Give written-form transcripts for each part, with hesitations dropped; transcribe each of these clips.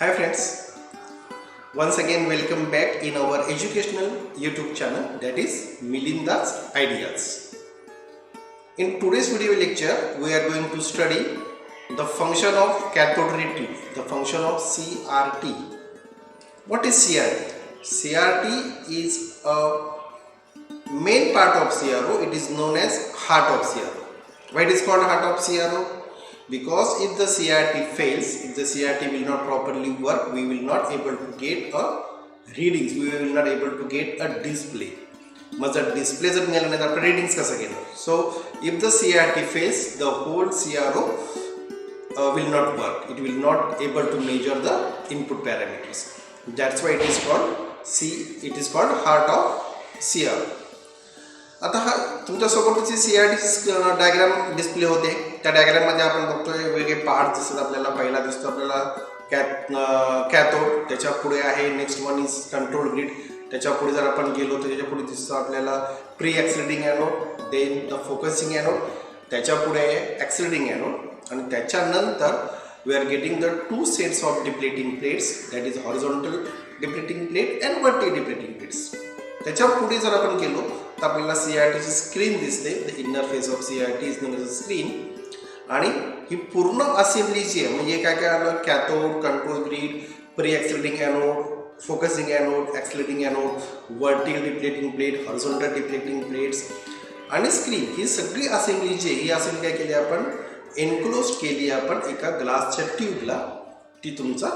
Hi friends, once again welcome back in our educational YouTube channel, that is Milind's Ideas. In today's video lecture, we are going to study the function of cathode ray tube, the function of CRT. What is CRT? CRT is a main part of CRO. It is known as heart of CRO. Why it is called heart of CRO? Because if the CRT fails, if the CRT will not properly work, we will not able to get a readings, we will not able to get a display. मग जर display जर मिळाला नाही तर आपण readings कसं घेणार? So if the CRT fails, the whole CRO will not work. It will not able to measure the input parameters. That's why it is called heart of CRO. आता हा तुमच्यासोबत जी CRT डायग्राम डिस्प्ले होते, त्या diagram मध्ये आपण बघतोय वेगवेगळे part दिसतात आपल्याला. पहिला दिसतो आपल्याला कॅथोड, त्याच्या पुढे आहे next one is control grid, त्याच्या पुढे जर आपण गेलो तर त्याच्या पुढे दिसतो आपल्याला pre accelerating anode, then the focusing anode, त्याच्या पुढे आहे एक्सिलेटिंग एनोड आणि त्याच्यानंतर we are getting the two sets of deflecting plates, that is horizontal deflecting plate and vertical deflecting plates. त्याच्या पुढे जर आपण गेलो तर आपल्याला CRTची स्क्रीन दिसते. The inner face of CRT is known as a screen. आणि ही पूर्ण असेंब्ली जी आहे म्हणजे काय काय आलं, cathode, control grid, pre accelerating anode, focusing anode, एक्सिलेटिंग anode, vertical depleting plate, horizontal depleting plates आणि स्क्रीन, ही सगळी असेंब्ली जी आहे ही असेंब्ली काय केली आपण एनक्लोज केली आपण एका ग्लासच्या ट्यूबला. ती तुमचा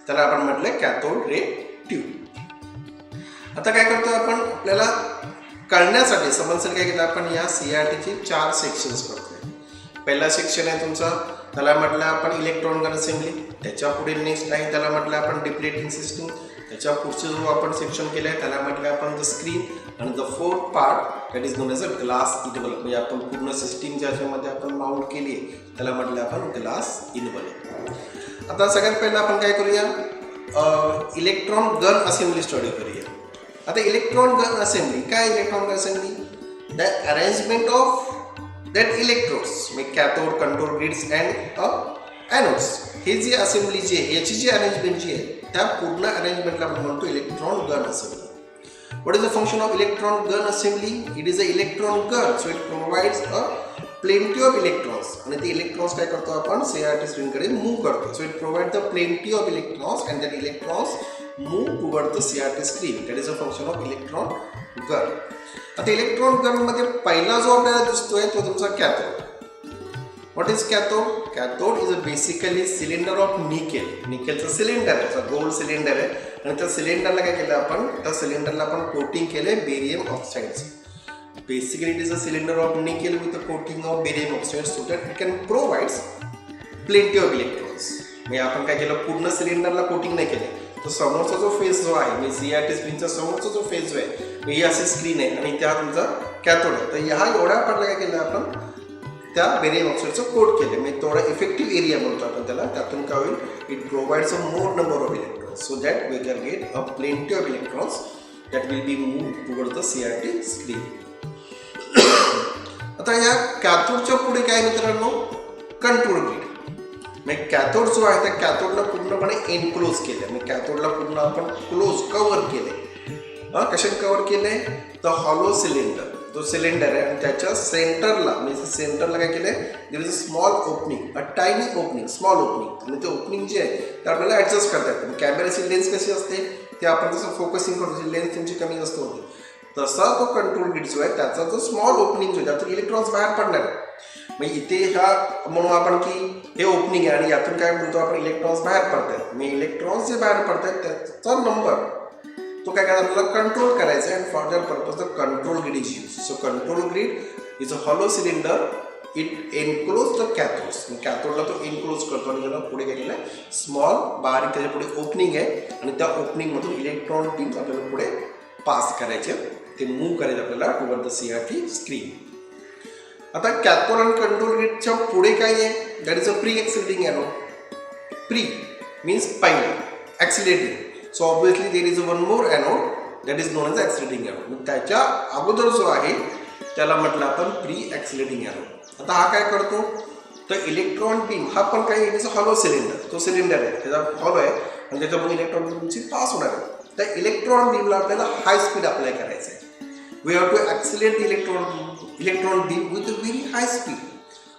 त्याला आपण म्हटलं कॅथोड रे ट्यूब. आता काय करतो आपण, आपल्याला कळण्यासाठी समजण्यासाठी काय केलं आपण या CRTचे 4 सेक्शन्स करतोय. पहिला सेक्शन आहे तुमचा, त्याला म्हटलं आपण इलेक्ट्रॉन गन असेंब्ली. त्याच्या पुढे नेक्स्ट आहे त्याला म्हटलं आपण डिप्लेटिंग सिस्टम. त्याच्या पुढचे जो आपण सेक्शन केलं आहे त्याला म्हटलं आपण द स्क्रीन. आणि the fourth part that is known as a glass envelope, म्हणजे आपण पूर्ण सिस्टीम ज्याच्यामध्ये आपण माउंट केली आहे त्याला म्हटलं आपण ग्लास इनवलप. आता सगळ्यात पहिलं आपण काय करूया, इलेक्ट्रॉन गन असेंब्ली स्टडी करूया. आता इलेक्ट्रॉन गन असेंब्ली काय, electron gun assembly the arrangement of that electrodes म्हणजे cathode, control grids and anodes. हे जी असेंब्ली जी आहे याची जी अरेंजमेंट जी आहे त्या पूर्ण अरेंजमेंटला आपण म्हणतो electron gun assembly. What is the function of electron gun assembly? It is a electron gun, so it provides a plenty of electrons. आणि ते इलेक्ट्रॉन्स काय करतो आपण CRT स्क्रीनकडे मूव्ह करतो. So it provide the plenty of electrons and that electrons move toward the CRT screen. That is a function of electron gun. आता electron gun मध्ये पहिला जो आपल्याला दिसतोय तो तुमचा cathode. What is cathode? Cathode is a basically cylinder of nickel. निकेलचं cylinder आहे, गोल्ड सिलेंडर आहे. आणि त्या सिलेंडरला काय केलं आपण, त्या सिलेंडरला आपण कोटिंग केलंय barium oxides. Basically it is a cylinder of nickel with a coating of barium oxides so that it can provides plenty of electrons. म्हणजे आपण काय केलं, पूर्ण सिलेंडरला कोटिंग नाही केले, तो समोरचा जो फेस जो आहे म्हणजे CRT स्क्रीनचा समोरचा जो फेस जो आहे ही अशी स्क्रीन आहे आणि त्या तुमचा कॅथोड आहे. तर ह्या एवढ्या पार्टला काय केलं आपण त्या बेरियम ऑक्साइडचं कोट केलं, म्हणजे थोडा इफेक्टिव्ह एरिया म्हणतो आपण त्याला. त्यातून काय होईल, it provides a more number of electrons so that we can get a plenty of electrons that will be move toward the CRT screen. आता या कॅथोडच्या पुढे काय मित्रांनो, कंट्रोल ग्रिड. म्हणजे कॅथोड जो आहे त्या कॅथोडला पूर्णपणे एनक्लोज केलं, म्हणजे कॅथोडला पूर्ण आपण क्लोज कव्हर केले. कशाने कव्हर केले, द हॉलो सिलेंडर, जो सिलेंडर आहे आणि त्याच्या सेंटरला म्हणजे सेंटरला काय केलंय, there is a small opening, a tiny opening, small opening. आणि ते ओपनिंग जे आहे ते आपल्याला ॲडजस्ट करता येतं. कॅमेराची लेन्स कशी असते ते आपण जसं फोकसिंग करतो, लेन्स तुमची कमी जास्त होते, तसा तो कंट्रोल ग्रिड जो आहे त्याचा जो स्मॉल ओपनिंग जो आहे त्यातून इलेक्ट्रॉन्स बाहेर पडणार आहे. मग इथे ह्या म्हणू आपण की हे ओपनिंग आहे आणि यातून काय म्हणतो आपण इलेक्ट्रॉन्स बाहेर पडतात. मग इलेक्ट्रॉन्स जे बाहेर पडतात त्याचा नंबर तो काय करायचा आपल्याला कंट्रोल करायचा आहे. And for that purpose the control grid is use. So control grid is a hollow cylinder, it enclose the cathodes. कॅथोडला तो एनक्लोज करतो आणि त्याला पुढे काय केलं आहे स्मॉल बारीक त्याच्या पुढे ओपनिंग आहे आणि त्या ओपनिंगमधून इलेक्ट्रॉन बीम्स आपल्याला पुढे पास करायचे, ते मूव्ह करायचे आपल्याला टुवर्ड द CRT स्क्रीन. आता कॅथोड आणि कंट्रोल ग्रिडच्या पुढे काय आहे, that is a pre accelerating anode. Pre means पहिला, accelerating. So obviously there is one more anode that is known as accelerating anode. त्याच्या अगोदर जो आहे त्याला म्हटलं आपण प्री एक्सिलेटिंग एनोड. आता हा काय करतो, तर इलेक्ट्रॉन बीम हा पण काही it is a hollow cylinder, तो सिलेंडर आहे, त्याचा हॉलो आहे आणि त्याच्यामध्ये इलेक्ट्रॉन बीमची पास होणार आहे. त्या इलेक्ट्रॉन बीमला आपल्याला हाय स्पीड अप्लाय करायचं आहे. We have to accelerate the electron beam with a very high speed.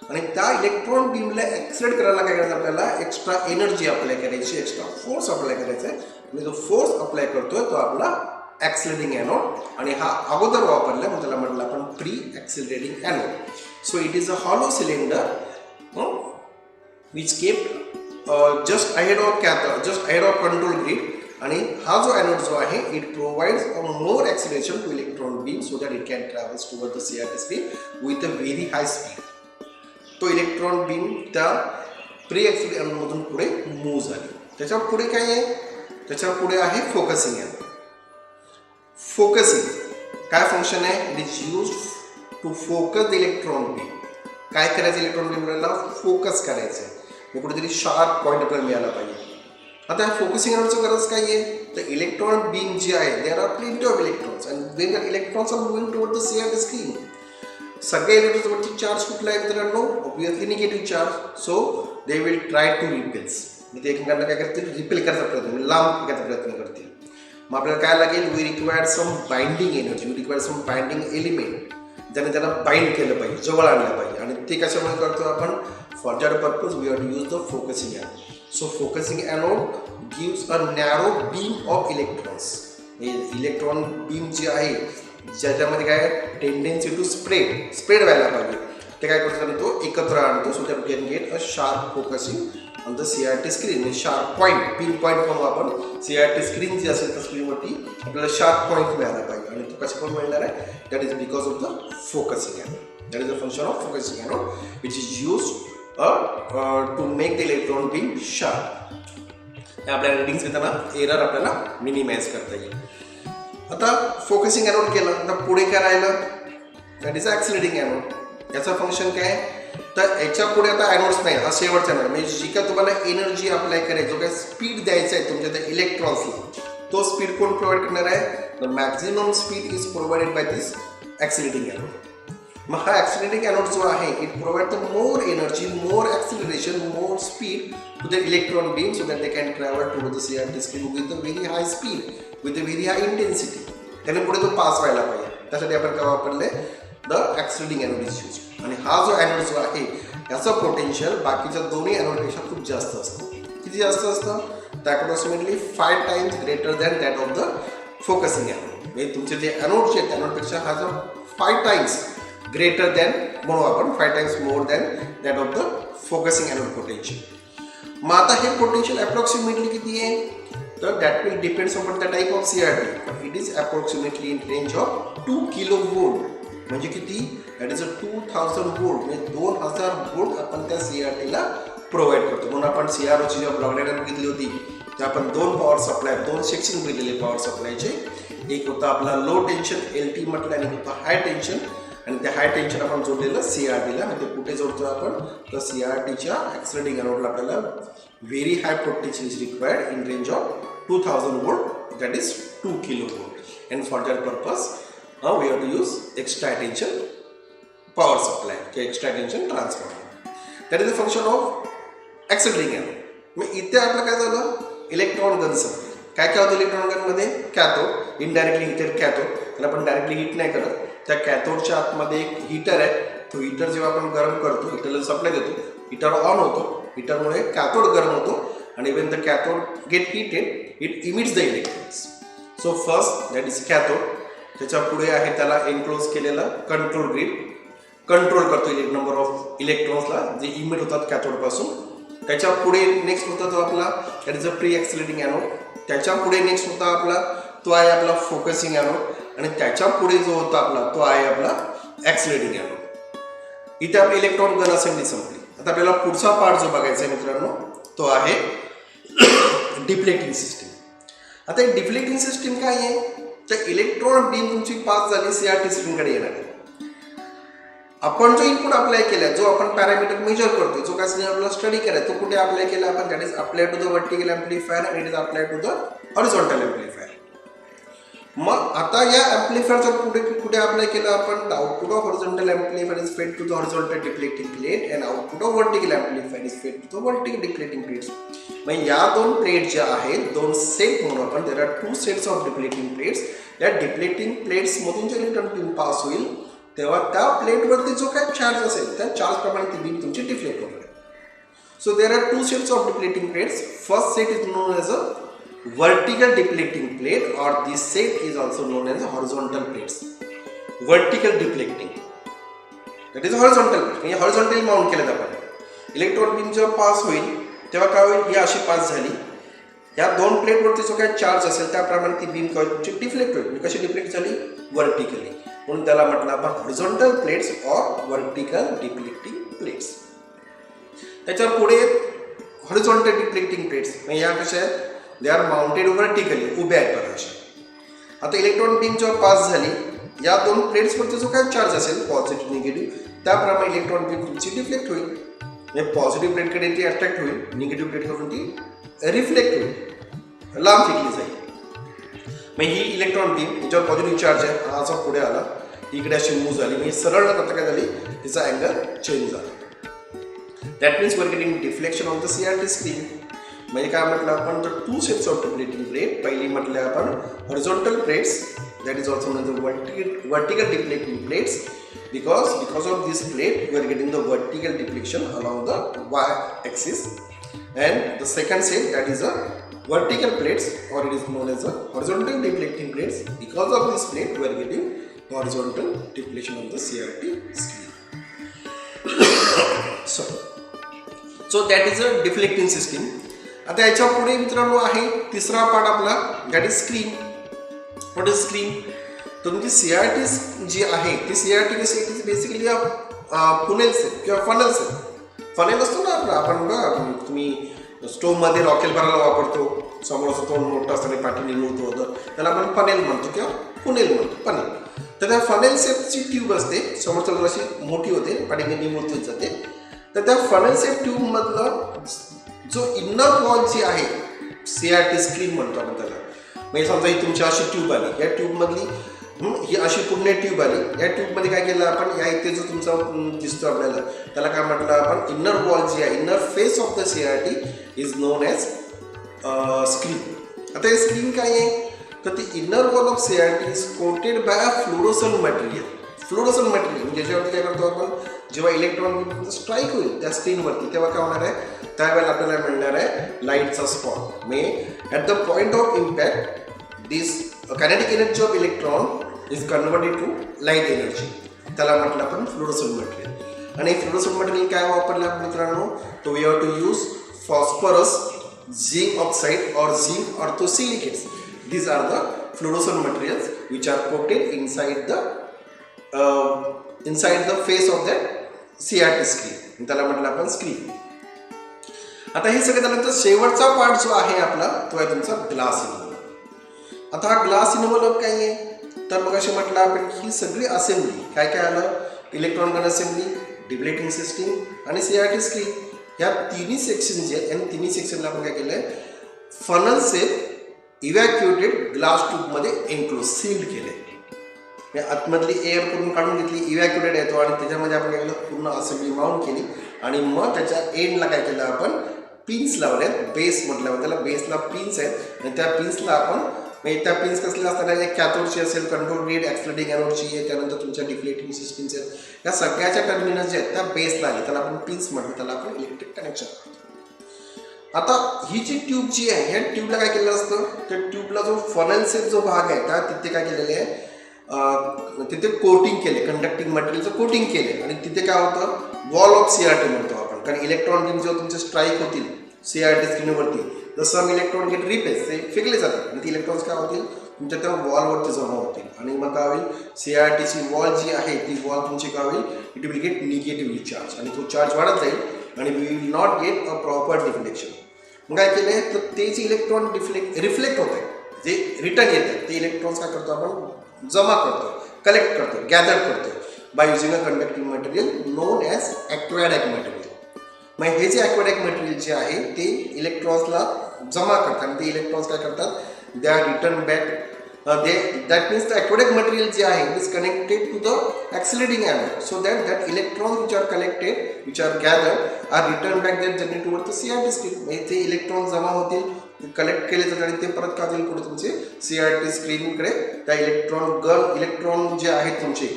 आणि त्या इलेक्ट्रॉन बीमला ॲक्सिलेट करायला काय करायचं, आपल्याला एक्स्ट्रा एनर्जी अप्लाय करायची, एक्स्ट्रा फोर्स अप्लाय करायचा आहे. आणि जो फोर्स अप्लाय करतोय तो आपला ॲक्सिलरेटिंग ॲनोड, आणि हा अगोदर वापरला म्हणून त्याला म्हटलं आपण pre accelerating anode. So it is a hollow cylinder which kept just ahead of cathode, just ahead of control grid. आणि हा जो ॲनोड जो आहे it provides a more acceleration to electron beam so that it can travels toward the CRT speed with a very high speed. तो electron beam त्या pre accelerating ॲनोडमधून पुढे move झाली. त्याच्या पुढे काय आहे, त्याच्या पुढे आहे फोकसिंग ॲनोड. फोकसिंग काय फंक्शन आहे, it is use to focus the electron beam. काय करायचं, इलेक्ट्रॉन बीमला फोकस करायचं आहे, मग कुठेतरी शार्प पॉईंट आपल्याला मिळाला पाहिजे. आता ह्या फोकसिंग ॲनोडचं गरज काय आहे, तर इलेक्ट्रॉन बीम जे आहे there are plenty of electrons and when the electrons are moving toward the CRT screen. सगळे इलेक्ट्रॉन्सवरती चार्ज कुठला आहे मित्रांनो, obviously negative charge. So they will try to repels, ते एकमेकांना काय करतील, रिपेल करायचा प्रयत्न, लांब करायचा प्रयत्न करतील. मग आपल्याला काय लागेल, we require some binding energy, we require some binding element, ज्याने त्याला बाइंड केलं पाहिजे, जवळ आणलं पाहिजे. आणि ते कशामुळे करतो आपण, for that purpose we have to use the focusing anode. So focusing anode gives a narrow beam of electrons. Electron beam जी आहे ज्याच्यामध्ये काय टेंडेन्सी टू स्प्रेड व्हायला पाहिजे, ते काय करतो, तो एकत्र आणतो. So that we can get a sharp focusing on the CRT screen. Sharp point, pin point म्हणून आपण CRT स्क्रीन जी असेल त्या स्क्रीनवरती आपल्याला शार्प पॉईंट मिळाला पाहिजे. आणि तो कशा पण मिळणार आहे, that is because of the focusing anode. That is the function of focusing anode which is use to make the electron beam sharp. आपल्या रिडिंग्स घेताना एरर आपल्याला मिनिमाइज करता येईल. आता फोकसिंग ॲनोड केलं, आता पुढे काय राहिलं, दॅट इज ॲक्सिलरेटिंग ॲनोड. याचं फंक्शन काय आहे, तर याच्या पुढे आता ॲनोड्स नाही, हा शेवटचा ॲनोड. म्हणजे जी काय तुम्हाला एनर्जी अप्लाय करायची, जो काय स्पीड द्यायचा आहे तुमच्या त्या इलेक्ट्रॉन्सला, तो स्पीड कोण प्रोव्हाइड करणार आहे, the maximum speed is provided by this accelerating anode. मग हा ॲक्सिलरेटिंग ॲनोड जो आहे it provide the more energy, more acceleration, more speed to the electron beam so that they can travel to the CRT screen with a very high speed, with a very high intensity. त्याने पुढे तो pass व्हायला पाहिजे. त्यासाठी आपण काय वापरले, the ॲक्सिलरेटिंग anode is use. आणि हा जो ॲनोड जो आहे याचं पोटेन्शियल बाकीच्या दोन्ही ॲनोडपेक्षा खूप जास्त असतं. किती जास्त असतं, तर approximately 5 times greater than that of the focusing anode. म्हणजे तुमचे जे ॲनोड जे ॲनोडपेक्षा हा जो 5 times ग्रेटर दॅन म्हणू आपण, 5 times more than that of the focusing anode potential. मग आता हे पोटेन्शियल अप्रॉक्सिमेटली किती आहे, तर that will depends on the type of CRT. पण it is approximately in range of 2 kV. म्हणजे किती, दॅट इज अ 2000 volt. म्हणजे 2000 volt आपण त्या CRTला प्रोव्हाइड करतो. म्हणून आपण CROची जेव्हा ब्लॉक डायग्राम बघितली होती ते आपण 2 पॉवर सप्लाय, 2 सेक्शन बघितलेले पॉवर सप्लायचे. एक होता आपला लो टेन्शन LT म्हटलं, आणि होता हाय टेन्शन. आणि त्या हाय टेन्शन आपण जोडलेलं CRTला. म्हणजे कुठे जोडतो आपण, तर CRTच्या ॲक्सिलरेटिंग ॲनोडला आपल्याला very high potential is required in range of 2000 volt, that is 2 kV. And for that purpose we have to use extra tension power supply, extra tension transformer. That is the function of accelerating anode. मग इथे आपलं काय झालं, electron gun संपली. काय काय होतं electron गनमध्ये, cathode. Indirectly इथे कॅथोड, त्याला आपण डायरेक्टली हीट नाही करत. त्या कॅथोडच्या आतमध्ये एक हीटर आहे. तो हीटर जेव्हा आपण गरम करतो, हीटरला सप्लाय देतो, हीटर ऑन होतो. हीटरमुळे कॅथोड गरम होतो. आणि Wien the cathode gate heated it emits the electrons. So first that is cathode. त्याच्या पुढे आहे त्याला एनक्लोज केलेला कंट्रोल ग्रीड, कंट्रोल करतो नंबर ऑफ इलेक्ट्रॉन्सला जे इमिट होतात कॅथोडपासून. त्याच्या पुढे नेक्स्ट होता तो आपला that is a pre accelerating anode. त्याच्या पुढे नेक्स्ट होता आपला, तो आहे आपला फोकसिंग ॲनोड. आणि त्याच्या पुढे जो होता आपला तो आहे आपला ॲक्सिलरेटिंग ॲनोड. इथे आपली इलेक्ट्रॉन गन असेंबली संपली. आता आपल्याला पुढचा पार्ट जो बघायचा आहे मित्रांनो तो आहे डिफ्लेक्टिंग सिस्टीम. आता एक डिफ्लेक्टिंग सिस्टीम काय आहे, तर इलेक्ट्रॉन बीम तुमची पास झाली CRT स्क्रीनकडे येणार आहे. आपण जो इनपुट अप्लाय केला, जो आपण पॅरामीटर मेजर करतो, जो काय आपल्याला स्टडी करायचा, तो कुठे अप्लाय केला आपण, that is apply to the vertical amplifier and it is apply to the horizontal amplifier. मग आता या ॲम्प्लिफायरचा कुठे अप्लाय केलं आपण, output of horizontal amplifier is fed to the horizontal deflecting plate and output of vertical amplifier is fed to the vertical deflecting plates. मग या दोन प्लेट ज्या आहेत, दोन सेट म्हणून आपण, there are 2 sets of deflecting plates. या deflecting प्लेट्समधून जे इलेक्ट्रॉन बीम पास होईल तेव्हा त्या प्लेटवरती जो काही चार्ज असेल त्या चार्जप्रमाणे ती बीम तुमची डिफ्लेक्ट होणार आहे. So there are 2 sets of deflecting plates. First set is known as a vertical deflecting plate, or this set is also known as horizontal plates. Vertical deflecting, that is horizontal plate. म्हणजे horizontal mount केलं आपण. Electron beam जेव्हा pass होईल तेव्हा काय होईल, ही अशी pass झाली, या दोन प्लेटवरती जो काही चार्ज असेल त्याप्रमाणे ती बीम काय तुमची डिफ्लेक्ट होईल. म्हणजे कशी डिफ्लेक्ट झाली, वर्टिकली. म्हणून त्याला म्हटलं आपण horizontal plates or vertical deflecting plates. त्याच्या पुढे हॉरिझॉन्टल डिफ्लेक्टिंग प्लेट्स म्हणजे या कशा आहेत, दे आर माउंटेड वर्टिकली, उभ्या आहेत बघा अशा. आता इलेक्ट्रॉन बीम जेव्हा पास झाली या दोन प्लेट्सवरती जो काही चार्ज असेल पॉझिटिव्ह निगेटिव्ह त्याप्रमाणे इलेक्ट्रॉन बीम तुमची डिफ्लेक्ट होईल. म्हणजे पॉझिटिव्ह प्लेटकडे ती अट्रॅक्ट होईल, निगेटिव्ह प्लेटकडून ती रिफ्लेक्ट होईल, लांब फेकली जाईल. मग ही इलेक्ट्रॉन बीम याच्यावर पॉझिटिव्ह चार्ज आहे, हा असा पुढे आला, इकडे अशी मूव्ह झाली, म्हणजे सरळ आता काय झाली, तिचा अँगल चेंज झाला. That means we are getting deflection of the CRT screen. म्हणजे काय म्हटलं आपण, तर 2 सेट्स ऑफ डिफ्लेक्टिंग प्लेट. पहिली म्हटलं आपण horizontal plates, that is also known as vertical deflecting plates, because of this plate we are getting the vertical deflection along the y axis. And the second set, that is a vertical plates, or it is known as a horizontal deflecting plates. Because of this plate we are getting horizontal deflection of the CRT screen. so that is a deflecting system. आता याच्या पुढे मित्रांनो आहे तिसरा part आपला, that is screen. What is screen, तर तुमची CRT जी आहे ती CRT कशी आहे, बेसिकली फुनेल सेट किंवा फनल सेट. फनेल असतो ना आपला, आपण बघा तुम्ही स्टोव्हमध्ये रॉकेल भरायला वापरतो, समोर असं तोंड मोठं असताना पाठीने निमुळतं होतं, त्याला आपण फनेल म्हणतो किंवा फुनेल म्हणतो, फनेल. तर त्या फनेल सेटची ट्यूब असते, समोरच्या अशी मोठी होते, पाठीने निमुळत जाते. तर त्या फनेल सेट ट्यूबमधलं जो इन्नर वॉल जी आहे, CRT स्क्रीन म्हणतो आपण त्याला. म्हणजे समजा ही तुमची अशी ट्यूब आली, या ट्यूबमधली ही अशी पूर्ण ट्यूब आली, या ट्यूबमध्ये काय केलं आपण, या इथे जो तुमचा दिसतो आपल्याला त्याला काय म्हटलं आपण, इन्नर वॉल जी आहे, inner face of the CRT is known as screen. आता हे स्क्रीन काय आहे, तर ती inner wall of CRT is coated by a fluorescent material. Fluorescent material म्हणजे ज्याच्यावरती काय करतो आपण, जेव्हा इलेक्ट्रॉन स्ट्राईक होईल त्या स्क्रीनवरती तेव्हा काय होणार आहे, त्यावेळेला आपल्याला मिळणार आहे लाईटचा spot. May at the point of impact this kinetic energy of electron is converted to light energy. त्याला म्हटलं आपण फ्लोरोसंट मटेरियल. आणि फ्लोरोसंट मटेरियल काय वापरलं आपण मित्रांनो, तो we have to use phosphorus, zinc oxide और zinc orthosilicates. These are the fluorescent materials which are coated inside the face of that CRT screen. त्याला म्हटलं आपण स्क्रीन. आता हे सगळं झाल्यानंतर शेवटचा पार्ट जो आहे आपला तो आहे तुमचा ग्लास इन्व्हॉल्व. आता हा ग्लास इन्व्हॉल्व काय आहे, तर मग असे म्हटलं आपण ही सगळी असेंब्ली काय काय आलं, electron gun assembly, deflecting system आणि CRT स्क्रीन. ह्या तिन्ही सेक्शन जे आहेत, आणि तिन्ही सेक्शनला आपण काय केलं आहे, funnel set evacuated glass ट्यूबमध्ये एन्क्लोज sealed केले. आतमधली एअर पूर्ण काढून घेतली, इव्हॅक्युएटेड येतो, आणि त्याच्यामध्ये आपण काय केलं, पूर्ण असेंब्ली माउंट केली. आणि मग त्याच्या एंडला काय केलं आपण, पिन्स लावल्यात. बेस म्हटल्यावर त्याला बेसला पिन्स आहेत, आणि त्या पिन्सला आपण म्हणजे त्या पिन्स कसल्या असतात, एक कॅथोडची असेल, कंट्रोल ग्रेड ॲक्सिलरेटिंग एनोडची आहे, त्यानंतर तुमच्या डिफ्लेक्टिंग सिस्टीमचे आहेत. या सगळ्याच्या टर्मिनल्स जे आहेत त्या बेसला आले, त्याला आपण पिन्स म्हणतो, त्याला आपण इलेक्ट्रिक कनेक्शन करतो. आता ही जी ट्यूब जी आहे, ह्या ट्यूबला काय केलेलं असतं, त्या ट्यूबला जो फनल सेट जो भाग आहे त्या तिथे काय केलेले आहे, तिथे कोटिंग केले, कंडक्टिंग मटेरियलचं कोटिंग केले. आणि तिथे काय होतं, वॉल ऑफ CRT म्हणतो आपण. कारण इलेक्ट्रॉन बीम जेव्हा तुमचे स्ट्राईक होतील CRT स्क्रीनवरती, तर सम इलेक्ट्रॉन गेट रिपेस, ते फेकले जातात, आणि ती इलेक्ट्रॉन्स काय होतील, तुमच्या त्या वॉलवरती जमा होतील. आणि मग काय होईल, CRTची वॉल जी आहे ती वॉल तुमची काय होईल, it will get negatively charge, आणि तो चार्ज वाढत जाईल, आणि we will not get a proper deflection. मग काय केले, तर ते जे इलेक्ट्रॉन रिफ्लेक्ट होत आहे, जे रिटर्न येत आहे, ते इलेक्ट्रॉन्स काय करतो आपण, जमा करतो, कलेक्ट करतो, गॅदर करतो by using a conducting material known as aquadag material. मग हे जे ॲक्वॅडॅक मटेरियल जे आहे ते इलेक्ट्रॉन्सला जमा करतात, आणि ते इलेक्ट्रॉन्स काय करतात, they are return back that means the aquatic material जे आहे is connected to the accelerating anode, so that electrons which are collected, which are gathered are returned back their journey towards the CRT screen. म्हणजे ते electron जमा होतील, collect केले जातात आणि ते परत का जाईल पुढे तुमचे CRT स्क्रीनकडे. त्या इलेक्ट्रॉन जे आहेत तुमचे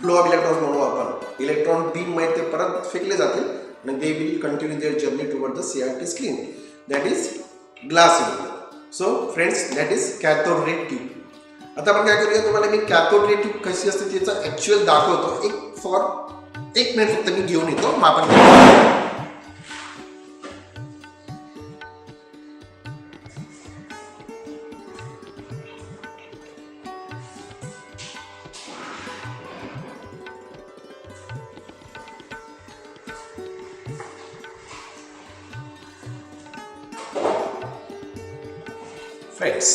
फ्लो ऑफ इलेक्ट्रॉन्स म्हणू आपण, इलेक्ट्रॉन बीम मध्ये ते परत फेकले जातील आणि they will continue their journey toward the CRT screen, that is glass electron. So friends, that is cathode ray tube. आता आपण काय करूया, तुम्हाला मी कॅथोड रे ट्यूब कशी असते त्याचा ॲक्च्युअल दाखवतो. एक मिनिट फक्त मी घेऊन येतो, मग आपण फ्रेंड्स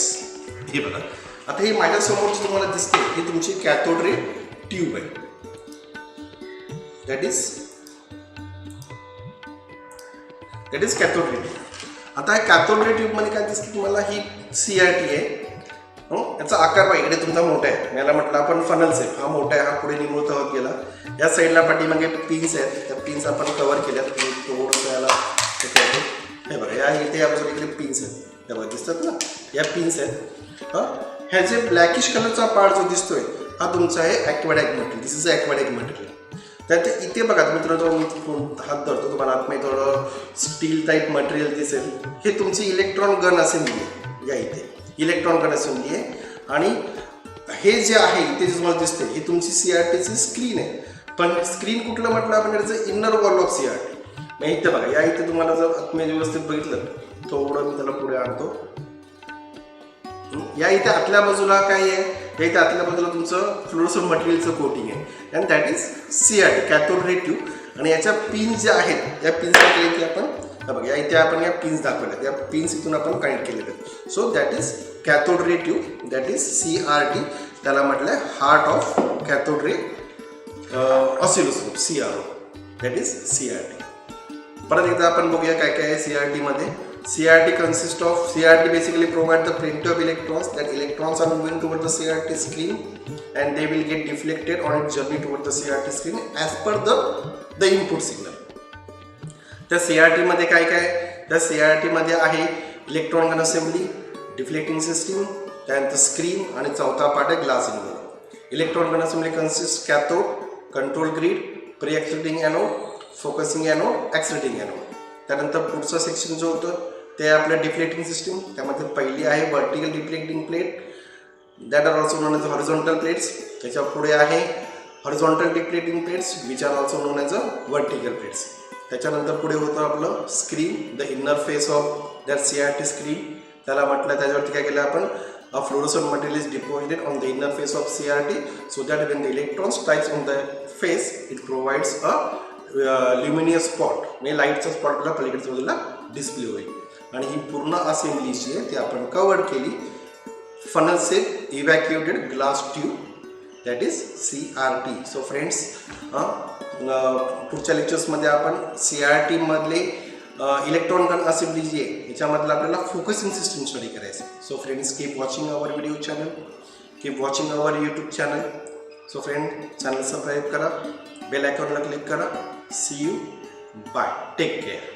हे बघा. आता हे माझ्यासमोर तुम्हाला दिसते हे तुमची कॅथोड रे ट्यूब आहे. That is cathode ray tube. आता कॅथोड रे ट्यूब मध्ये काय दिसते तुम्हाला, ही CRT आहे. याचा आकार पाहिजे, इकडे तुमचा मोठा आहे, याला म्हटलं आपण फनल्स आहे, हा मोठा आहे, हा पुढे निमुळता होत गेला. या साईडला पाठीमागे पिन्स आहेत, त्या पिन्स आपण कव्हर केल्यात. थोडंसं याला हे बघा, या इथे या बाजूला इकडे पिन्स आहेत, त्या बघा दिसतात ना, या पिन्स आहेत. ह्या जे ब्लॅकिश कलरचा पार्ट जो दिसतोय हा तुमचा आहे aquatic material. This is aquatic material. त्यात इथे बघा मित्रांनो, मी हात धरतो, तुम्हाला आतमध्ये थोडं स्टील टाईप मटेरियल दिसेल. हे तुमची इलेक्ट्रॉन गन असेंब्ली आहे, या इथे इलेक्ट्रॉन गन असेंब्ली आहे. आणि हे जे आहे इथे जे तुम्हाला दिसते ही तुमची CRTची स्क्रीन आहे. पण स्क्रीन कुठलं म्हटलं आपण, याचं इनर वॉल ऑफ CRT. मग इथे बघा, या इथे तुम्हाला जर आतमध्ये व्यवस्थित बघितलं, थोडं मी त्याला पुढे आणतो. या इथे आतल्या बाजूला काय आहे, या इथे आतल्या बाजूला तुमचं फ्लोरोसेंट मटेरियलचं कोटिंग आहे, and that is CRT cathode ray tube. आणि याच्या पिन्स ज्या आहेत या पिन्ससाठी इथे आपण बघा, या इथे आपण या पिन्स दाखवल्या, त्या पिन्स इथून आपण कनेक्ट केलेल्या आहेत. So that is cathode ray tube, that is CRT. त्याला म्हटलं आहे heart of cathode ray oscilloscope, CRO, that is CRT. परत एकदा आपण बघूया काय काय आहे CRT मध्ये. CRT consists of CRT basically provide the plenty of electrons. That electrons are moving toward the CRT screen and they will get deflected on its journey toward the CRT screen as per the input signal. त्या CRT मध्ये काय काय, त्या CRT मध्ये आहे electron gun assembly, deflecting system, त्यानंतर screen आणि चौथा पार्ट आहे glass inverter. Electron gun assembly consist cathode, control grid, pre accelerating anode, focusing anode, एक्सिलेटिंग anode. त्यानंतर पुढचं सेक्शन जो होतं ते आपलं डिफ्लेक्टिंग सिस्टीम. त्यामध्ये पहिली आहे vertical deflecting plate, that are also known as horizontal plates. त्याच्या पुढे आहे horizontal deflecting plates which are also known as vertical plates. त्याच्यानंतर पुढे होतं आपलं screen, the inner face of that CRT screen. त्याला म्हटलं, त्याच्यावरती काय केलं आपण, a fluorescent material is deposited on the inner face of CRT so that when the electron strikes on the face it provides a luminous spot, म्हणजे लाईटचा spot आपल्याला पलीकडच्या बाजूला डिस्प्ले होईल. आणि ही पूर्ण असेंब्ली जी आहे ती आपण कव्हर केली funnel set evacuated glass tube, that is CRT. So friends, पुढच्या लेक्चर्समध्ये आपण CRT मधले इलेक्ट्रॉन गन असेंब्ली जी आहे याच्यामधलं आपल्याला फोकसिंग सिस्टम स्टडी करायचं. So friends, keep watching our video channel, keep watching our YouTube channel. So friend, channel subscribe करा, bell आयकॉनला क्लिक करा. See you, bye, take care.